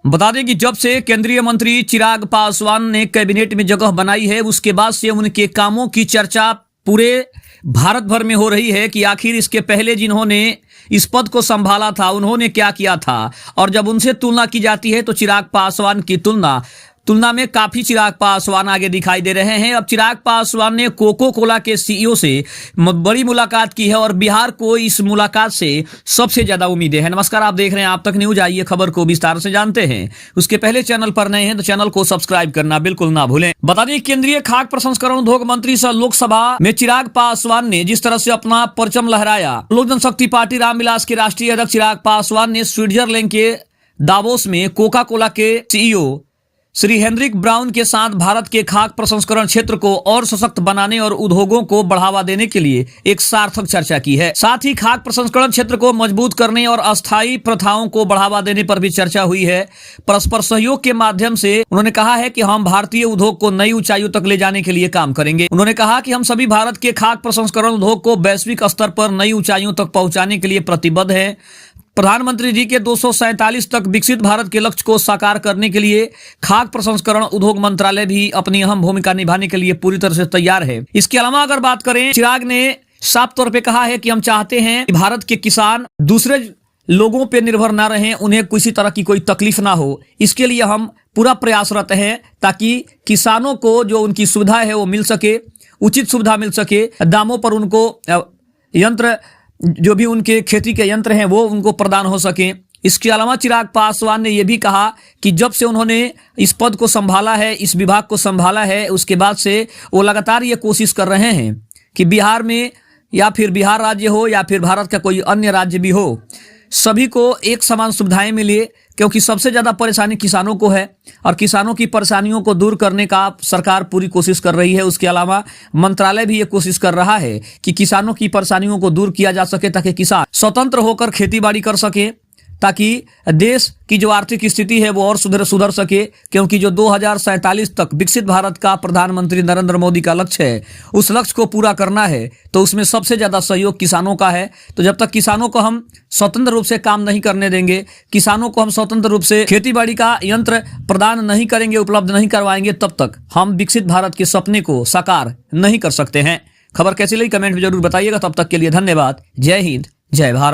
बता दें कि जब से केंद्रीय मंत्री चिराग पासवान ने कैबिनेट में जगह बनाई है, उसके बाद से उनके कामों की चर्चा पूरे भारत भर में हो रही है कि आखिर इसके पहले जिन्होंने इस पद को संभाला था उन्होंने क्या किया था। और जब उनसे तुलना की जाती है तो चिराग पासवान की तुलना में काफी चिराग पासवान आगे दिखाई दे रहे हैं। अब चिराग पासवान ने कोको कोला के सीईओ से बड़ी मुलाकात की है और बिहार को इस मुलाकात से सबसे ज्यादा उम्मीदें हैं। नमस्कार, आप देख रहे हैं आप तक न्यूज। आइए खबर को विस्तार से जानते हैं। उसके पहले चैनल पर नए हैं तो चैनल को सब्सक्राइब करना बिल्कुल ना भूलें। बता दें केंद्रीय खाद्य प्रसंस्करण उद्योग मंत्री सह लोकसभा में चिराग पासवान ने जिस तरह से अपना परचम लहराया, लोक जनशक्ति पार्टी रामविलास के राष्ट्रीय अध्यक्ष चिराग पासवान ने स्विट्जरलैंड के दावोस में कोका कोला के सीईओ श्री हेनरिक ब्राउन के साथ भारत के खाद्य प्रसंस्करण क्षेत्र को और सशक्त बनाने और उद्योगों को बढ़ावा देने के लिए एक सार्थक चर्चा की है। साथ ही खाद्य प्रसंस्करण क्षेत्र को मजबूत करने और अस्थायी प्रथाओं को बढ़ावा देने पर भी चर्चा हुई है। परस्पर सहयोग के माध्यम से उन्होंने कहा है कि हम भारतीय उद्योग को नई ऊंचाइयों तक ले जाने के लिए काम करेंगे। उन्होंने कहा कि हम सभी भारत के खाद्य प्रसंस्करण उद्योग को वैश्विक स्तर पर नई ऊंचाइयों तक पहुंचाने के लिए प्रतिबद्ध है। प्रधानमंत्री जी के 247 तक विकसित भारत के लक्ष्य को साकार करने के लिए खाद्य प्रसंस्करण उद्योग मंत्रालय भी अपनी अहम भूमिका निभाने के लिए पूरी तरह से तैयार है। इसके अलावा अगर बात करें, चिराग ने साफ तौर पे कहा है कि हम चाहते हैं कि भारत के किसान दूसरे लोगों पे निर्भर ना रहें, उन्हें किसी तरह की कोई तकलीफ ना हो। इसके लिए हम पूरा प्रयासरत हैं ताकि किसानों को जो उनकी सुविधा है वो मिल सके, उचित सुविधा मिल सके, दामों पर उनको यंत्र जो भी उनके खेती के यंत्र हैं वो उनको प्रदान हो सके। इसके अलावा चिराग पासवान ने यह भी कहा कि जब से उन्होंने इस पद को संभाला है, इस विभाग को संभाला है, उसके बाद से वो लगातार ये कोशिश कर रहे हैं कि बिहार में या फिर बिहार राज्य हो या फिर भारत का कोई अन्य राज्य भी हो, सभी को एक समान सुविधाएं मिले, क्योंकि सबसे ज्यादा परेशानी किसानों को है और किसानों की परेशानियों को दूर करने का सरकार पूरी कोशिश कर रही है। उसके अलावा मंत्रालय भी ये कोशिश कर रहा है कि किसानों की परेशानियों को दूर किया जा सके ताकि किसान स्वतंत्र होकर खेती बाड़ी कर सके, ताकि देश की जो आर्थिक स्थिति है वो और सुधर सके। क्योंकि जो 2047 तक विकसित भारत का प्रधानमंत्री नरेंद्र मोदी का लक्ष्य है, उस लक्ष्य को पूरा करना है तो उसमें सबसे ज्यादा सहयोग किसानों का है। तो जब तक किसानों को हम स्वतंत्र रूप से काम नहीं करने देंगे, किसानों को हम स्वतंत्र रूप से खेती बाड़ी का यंत्र प्रदान नहीं करेंगे, उपलब्ध नहीं करवाएंगे, तब तक हम विकसित भारत के सपने को साकार नहीं कर सकते हैं। खबर कैसी लगी कमेंट में जरूर बताइएगा। तब तक के लिए धन्यवाद। जय हिंद, जय भारत।